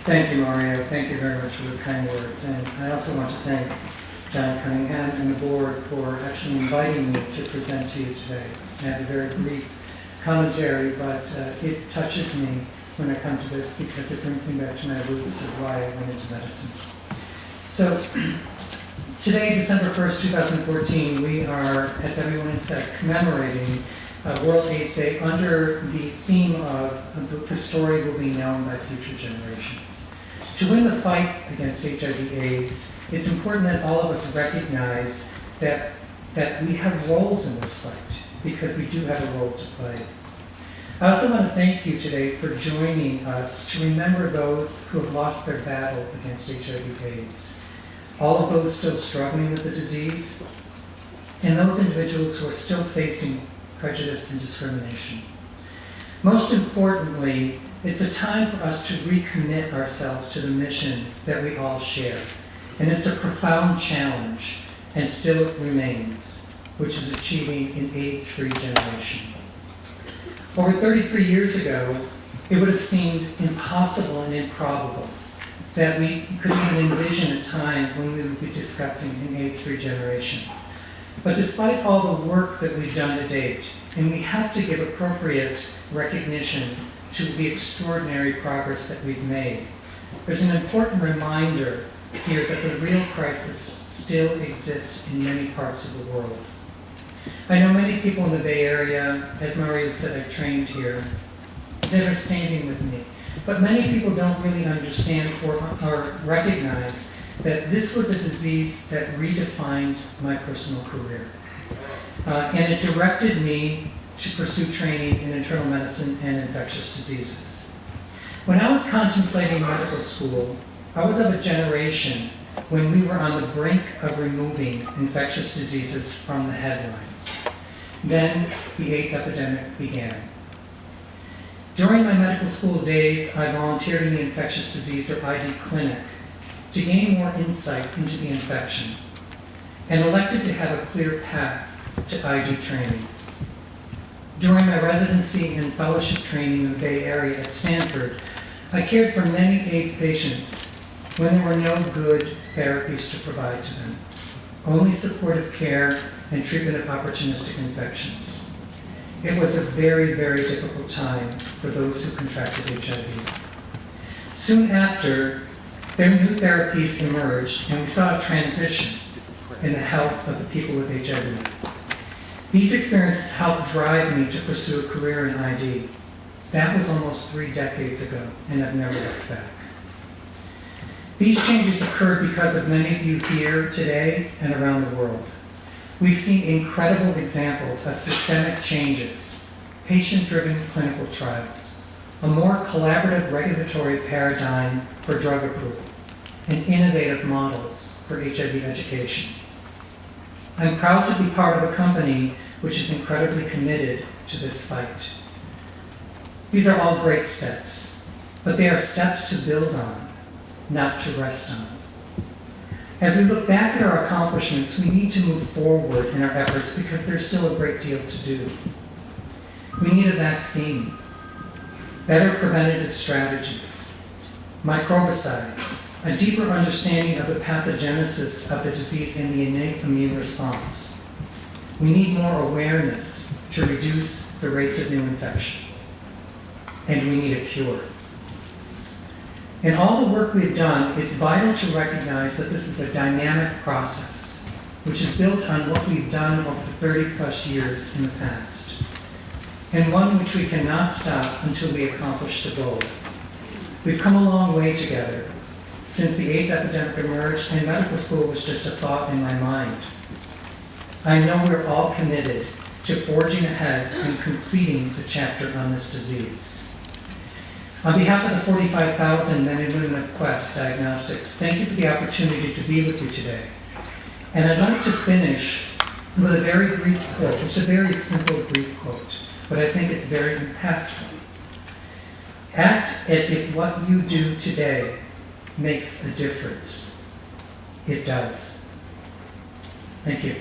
Thank you, Mario. Thank you very much for those kind words. And I also want to thank John Cunningham and the board for actually inviting me to present to you today. I have a very brief commentary, but it touches me when I come to this because it brings me back to my roots of why I went into medicine. So today, December 1st, 2014, we are, as everyone has said, commemorating World AIDS Day under the theme of the story will be known by future generations. To win the fight against HIV/AIDS, it's important that all of us recognize that we have roles in this fight, because we do have a role to play. I also want to thank you today for joining us to remember those who have lost their battle against HIV/AIDS, all of those still struggling with the disease, and those individuals who are still facing prejudice and discrimination. Most importantly, it's a time for us to recommit ourselves to the mission that we all share. And it's a profound challenge, and still it remains, which is achieving an AIDS-free generation. Over 33 years ago, it would have seemed impossible and improbable that we could even envision a time when we would be discussing an AIDS-free generation. But despite all the work that we've done to date, and we have to give appropriate recognition to the extraordinary progress that we've made, there's an important reminder here that the real crisis still exists in many parts of the world. I know many people in the Bay Area, as Mario said, I trained here, that are standing with me. But many people don't really understand or recognize that this was a disease that redefined my personal career. And it directed me to pursue training in internal medicine and infectious diseases. When I was contemplating medical school, I was of a generation when we were on the brink of removing infectious diseases from the headlines. Then the AIDS epidemic began. During my medical school days, I volunteered in the infectious disease or ID clinic to gain more insight into the infection and elected to have a clear path to ID training. During my residency and fellowship training in the Bay Area at Stanford, I cared for many AIDS patients when there were no good therapies to provide to them, only supportive care and treatment of opportunistic infections. It was a very, very difficult time for those who contracted HIV. Soon after, their new therapies emerged, and we saw a transition in the health of the people with HIV. These experiences helped drive me to pursue a career in ID. That was almost 3 decades ago, and I've never looked back. These changes occurred because of many of you here today and around the world. We've seen incredible examples of systemic changes, patient-driven clinical trials, a more collaborative regulatory paradigm for drug approval, and innovative models for HIV education. I'm proud to be part of a company which is incredibly committed to this fight. These are all great steps, but they are steps to build on, not to rest on. As we look back at our accomplishments, we need to move forward in our efforts because there's still a great deal to do. We need a vaccine, better preventative strategies, microbicides, a deeper understanding of the pathogenesis of the disease and the innate immune response. We need more awareness to reduce the rates of new infection. And we need a cure. In all the work we've done, it's vital to recognize that this is a dynamic process, which is built on what we've done over the 30+ years in the past, and one which we cannot stop until we accomplish the goal. We've come a long way together since the AIDS epidemic emerged and medical school was just a thought in my mind. I know we're all committed to forging ahead and completing the chapter on this disease. On behalf of the 45,000 men and women of Quest Diagnostics, thank you for the opportunity to be with you today. And I'd like to finish with a very brief quote. It's a very simple, brief quote, but I think it's very impactful. Act as if what you do today makes a difference. It does. Thank you.